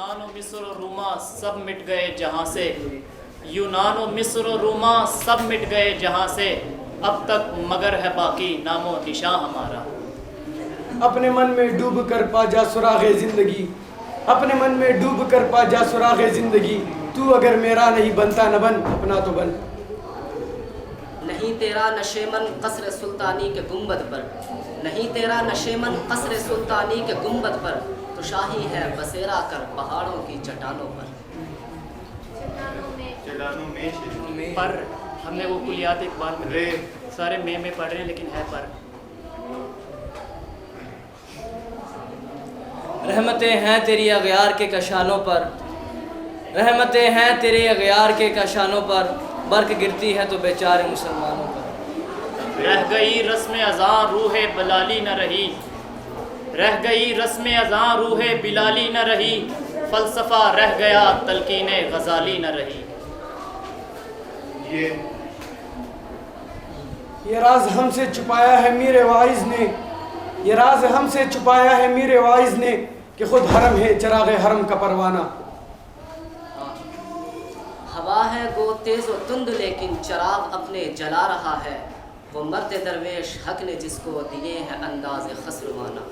یونان و مصر و روما سب مٹ گئے جہاں سے، یونان و مصر و روما سب مٹ گئے جہاں سے، اب تک مگر ہے باقی نام و نشاں ہمارا۔ اپنے من میں ڈوب کر پا جا سراغ زندگی، اپنے من میں ڈوب کر پا جا سراغ زندگی، تو اگر میرا نہیں بنتا نہ بن اپنا تو بن۔ نہیں تیرا نشیمن قصر سلطانی کے گنبد پر، نہیں تیرا نشیمن قصر سلطانی کے گنبد پر، تو شاہی ہے بسیرا کر پہاڑوں کی چٹانوں پر۔ پر ہم نے وہ کلیات اقبال میں سارے میں پڑھ رہے ہیں لیکن ہے پر۔ رحمتیں ہیں تیری اغیار کے کشانوں پر، رحمتیں ہیں تیرے اغیار کے کشانوں پر، برق گرتی ہے تو بیچارے مسلمانوں پر۔ رہ گئی رسم اذاں روح بلالی نہ رہی، رہ گئی رسم اذاں روح بلالی نہ رہی، فلسفہ رہ گیا تلقین غزالی نہ رہی۔ یہ راز ہم سے چھپایا ہے میر واعظ نے، یہ راز ہم سے چھپایا ہے میر واعظ نے، کہ خود حرم ہے چراغ حرم کا پروانہ۔ ہوا ہے گو تیز و تند لیکن چراغ اپنے جلا رہا ہے، وہ مرد درویش حق نے جس کو دیے ہیں انداز خسروانہ۔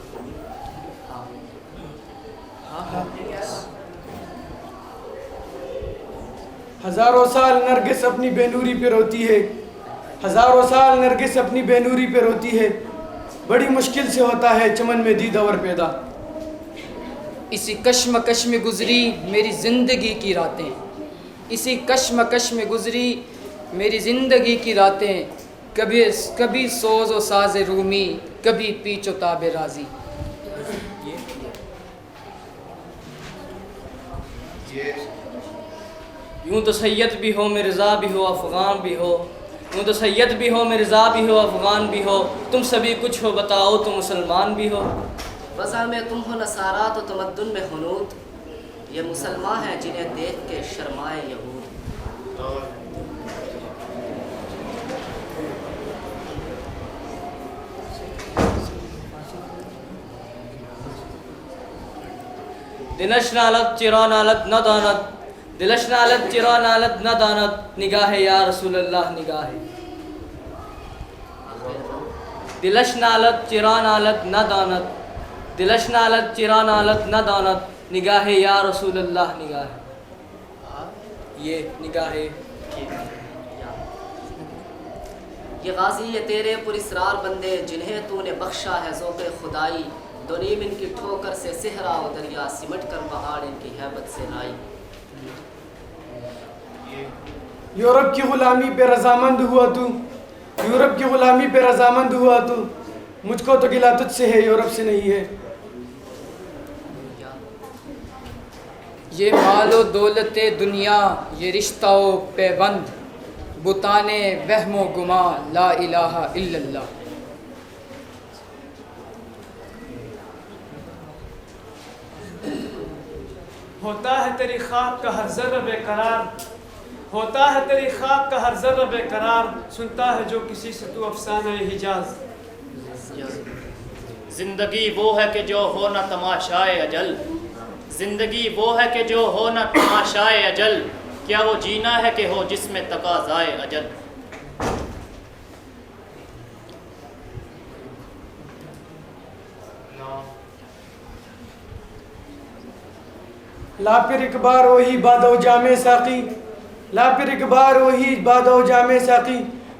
ہزاروں سال نرگس اپنی بے نوری پہ روتی ہے، ہزاروں سال نرگس اپنی بے نوری پہ روتی ہے، بڑی مشکل سے ہوتا ہے چمن میں دیدور پیدا۔ اسی کشمکش میں گزری میری زندگی کی راتیں، اسی کشمکش میں گزری میری زندگی کی راتیں، کبھی سوز و ساز رومی، کبھی پیچ و تاب رازی۔ یوں تو سید بھی ہو مرزا بھی ہو افغان بھی ہو، یوں تو سید بھی ہو مرزا بھی ہو افغان بھی ہو، تم سبھی کچھ ہو بتاؤ تو مسلمان بھی ہو۔ وضع میں تم ہو نصارا تو تمدن میں ہنود، یہ مسلمان ہیں جنہیں دیکھ کے شرمائے یہود۔ دلش نالت چرا نالت نہ دانت، دلش نالت چرا نالت نہ دانت، نگاہ یا رسول اللہ نگاہ، دلش نالت چرا نالت نہ دانت، دلش نالت چرا نالت نہ دانت، نگاہ یا رسول اللہ نگاہ، یہ نگاہ۔ یہ غازی یہ تیرے پر اسرار بندے جنہیں تو نے بخشا ہے ذوق خدائی، دو نیم ان کی ٹھوکر سے صحرا و دریا سمٹ کر پہاڑ ان کی ہیبت سے لائی۔ یورپ کی غلامی پہ رضامند ہوا تو، یورپ کی غلامی پہ رضامند ہوا تو، مجھ کو تو گلہ تجھ سے ہے یورپ سے نہیں ہے۔ یہ مال و دولت دنیا یہ رشتہ و پیوند، بتانے وہم و گما لا الہ الا اللہ۔ ہوتا ہے تیری خواب کا ہر ذرہ بے قرار، ہوتا ہے تیری خواب کا ہر ذرہ بے قرار، سنتا ہے جو کسی سے تو افسانہ حجاز۔ زندگی وہ ہے کہ جو ہو نہ تماشائے اجل، زندگی وہ ہے کہ جو ہو نہ تماشائے اجل، کیا وہ جینا ہے کہ ہو جس میں تقاضائے اجل۔ لا پھر ایک بار وہی بادو جامع ساقی، لا پھر ایک بار وہی بادو جامع ساقی،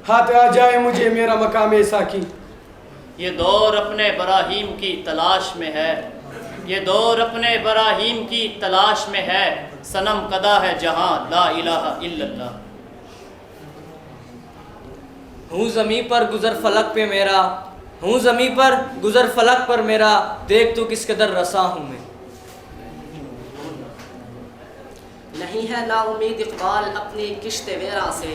ہاتھ آ جائے مجھے میرا مقام ساقی۔ یہ دور اپنے براہیم کی تلاش میں ہے، یہ دور اپنے براہیم کی تلاش میں ہے، صنم کدا ہے جہاں لا الہ الا اللہ۔ ہوں زمیں پر گزر فلک پہ میرا، ہوں زمیں پر گزر فلک پر میرا، دیکھ تو کس قدر رسا ہوں میں۔ نہیں ہے نا امید اقبال اپنی کشت ویراں سے،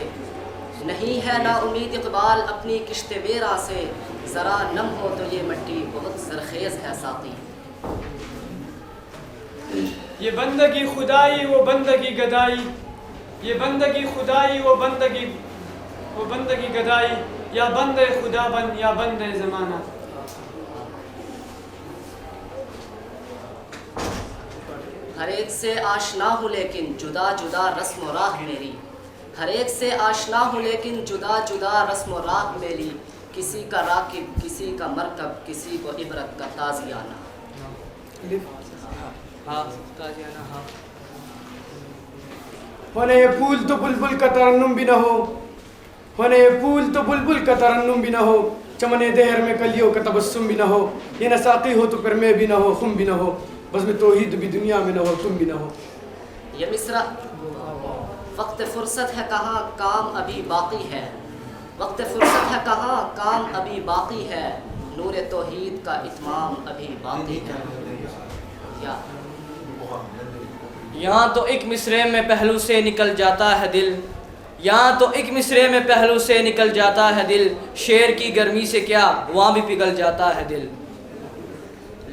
نہیں ہے نا امید اقبال اپنی کشت ویراں سے، ذرا نم ہو تو یہ مٹی بہت زرخیز ہے ساقی۔ یہ بندگی خدائی وہ بندگی گدائی، یہ بندگی خدائی وہ بندگی گدائی، یا بندے خدا بن یا بندے زمانہ۔ ہر ایک سے آشنا ہوں لیکن جدا جدا رسم و راہ میری، ہر ایک سے آشنا ہوں لیکن جدا جدا رسم و راہ میری، کسی کا راکب کسی کا مرکب کسی کو عبرت کا تازیانہ۔ ہاں تازیانہ ہاں۔ ہونے یہ پھول تو بلبل کا ترنم بھی نہ ہو، ہونے یہ پھول تو بلبل کا ترنم بھی نہ ہو، چمن دہر میں کلیوں کا تبسم بھی نہ ہو، یہ نہ ساقی ہو تو پھر میں بھی نہ ہو، خم بھی نہ ہو، بزم توحید بھی دنیا میں نہ ہو، تم بھی نہ ہو۔ یہ مصرع وقت فرصت ہے کہاں کام ابھی باقی ہے، وقت فرصت ہے کہاں کام ابھی باقی ہے، نور توحید کا اتمام ابھی باقی ہے۔ یا یہاں تو ایک مصرعے میں پہلو سے نکل جاتا ہے دل، یہاں تو ایک مصرعے میں پہلو سے نکل جاتا ہے دل، شعر کی گرمی سے کیا وہاں بھی پگھل جاتا ہے دل۔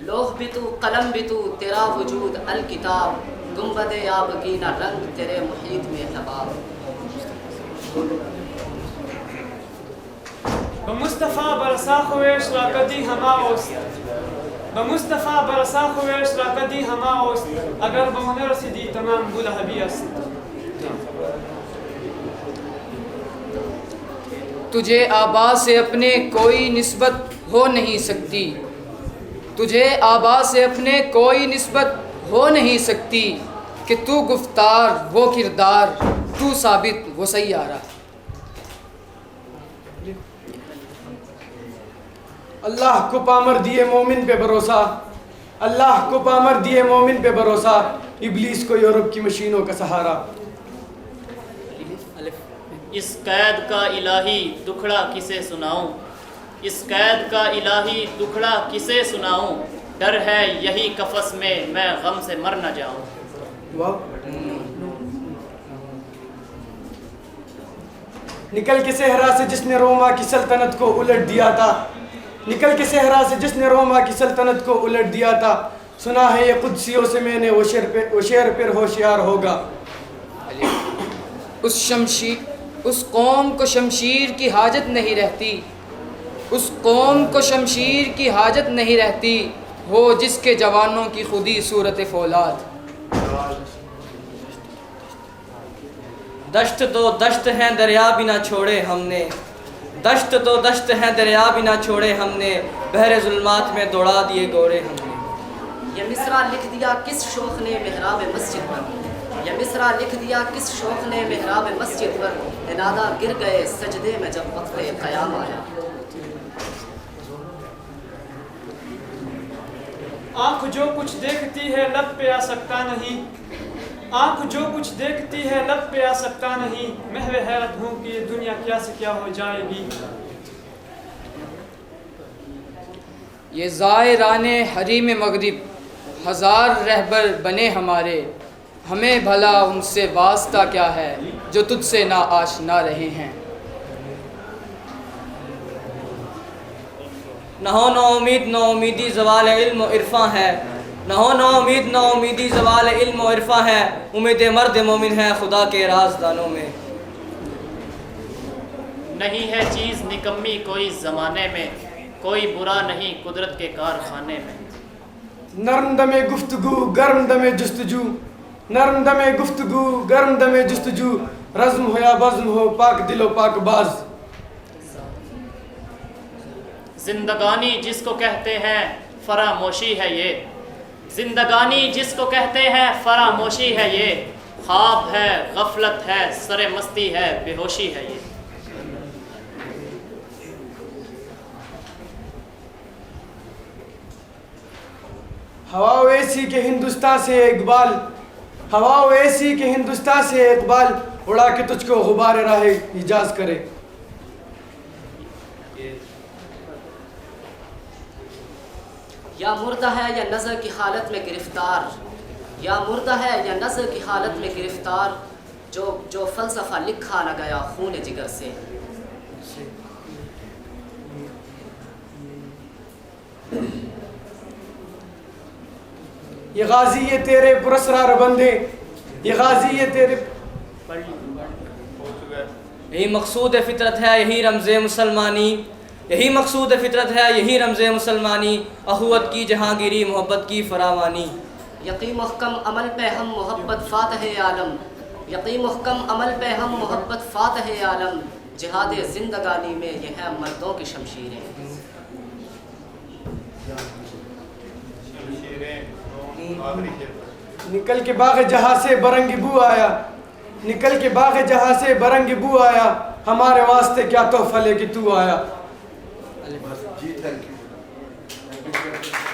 لوح بھی تو قلم بھی تو تیرا وجود الکتاب، گنبد یابگینہ رنگ تیرے محیط میں حباب۔ بمصطفیٰ برسا خویش را کدی ہما اوست، بمصطفیٰ برسا خویش را کدی ہما اوست، اگر بہنر رسیدی تمام گل حبی است۔ تجھے آبا سے اپنے کوئی نسبت ہو نہیں سکتی، تجھے آبا سے اپنے کوئی نسبت ہو نہیں سکتی، کہ تو گفتار وہ کردار تو ثابت وہ سیارہ۔ اللہ کو پامر دیے مومن پہ بھروسہ، اللہ کو پامر دیے مومن پہ بھروسہ، ابلیس کو یورپ کی مشینوں کا سہارا۔ اس قید کا الہی دکھڑا کسے سناؤں، اس قید کا الہی دکھڑا کسے سناؤں، ڈر ہے یہی قفس میں غم سے مر نہ جاؤں۔ نکل کے صحرا سے جس نے روما کی سلطنت کو الٹ دیا تھا، نکل کے صحرا سے جس نے روما کی سلطنت کو الٹ دیا تھا، سنا ہے یہ قدسیوں سے میں نے وہ شعر پھر ہوشیار ہوگا۔ اس قوم کو شمشیر کی حاجت نہیں رہتی، اس قوم کو شمشیر کی حاجت نہیں رہتی، ہو جس کے جوانوں کی خودی صورت فولاد۔ دشت تو دشت ہیں دریا بھی نہ چھوڑے ہم نے، دشت تو دشت ہیں دریا بھی نہ چھوڑے ہم نے، بحر ظلمات میں دوڑا دیے گورے ہم نے۔ یہ مصرع لکھ دیا کس شوخ نے محراب مسجد پر، یہ مصرع لکھ دیا کس شوخ نے محراب مسجد پر، انادہ گر گئے سجدے میں جب وقت قیام آیا۔ آنکھ جو کچھ دیکھتی ہے لب پہ آ سکتا نہیں، آنکھ جو کچھ دیکھتی ہے لب پہ آ سکتا نہیں، محو حیرت ہوں کہ یہ دنیا کیا سے کیا ہو جائے گی۔ یہ زائران حریم مغرب ہزار رہبر بنے ہمارے، ہمیں بھلا ان سے واسطہ کیا ہے جو تجھ سے نا آشنا رہے ہیں۔ نہ ہو نا امید نا امیدی زوال علم و عرفاں ہے، نہ ہو نا امید نا امیدی زوال علم و عرفاں ہے، امید مرد مومن ہے خدا کے رازدانوں میں۔ نہیں ہے چیز نکمی کوئی زمانے میں، کوئی برا نہیں قدرت کے کارخانے میں۔ نرم دم گفتگو گرم دم جستجو، نرم دم گفتگو گرم دم جستجو، رزم ہو یا بزم ہو پاک دل و پاک باز۔ زندگانی جس کو کہتے ہیں فراموشی ہے یہ، زندگانی جس کو کہتے ہیں فراموشی ہے یہ، خواب ہے غفلت ہے سر مستی ہے بے ہوشی ہے یہ۔ ہوا ویسی کہ ہندوستان سے اقبال، ہوا ویسی کہ ہندوستان سے اقبال، اڑا کے تجھ کو غبار راہ حجاز کرے۔ یا مردہ ہے یا نظر کی حالت میں گرفتار، یا مردہ ہے یا نظر کی حالت میں گرفتار، جو فلسفہ لکھا نہ گیا خون جگر سے۔ یہ غازی یہ تیرے پرسرار بندے، یہ غازی یہ تیرے یہی مقصود فطرت ہے یہی رمز مسلمانی، یہی مقصود فطرت ہے یہی رمز مسلمانی، اخوت کی جہانگیری محبت کی فراوانی۔ یقین محکم عمل پہ ہم محبت فاتح عالم، یقین محکم عمل پہ ہم محبت فاتح عالم، جہاد زندگانی میں یہ ہے مردوں کی شمشیریں۔ نکل کے باغ جہاں سے برنگ بو آیا، نکل کے باغ جہاں سے برنگ بو آیا، ہمارے واسطے کیا تحفہ لے کے تو آیا۔ جی تھینک یو۔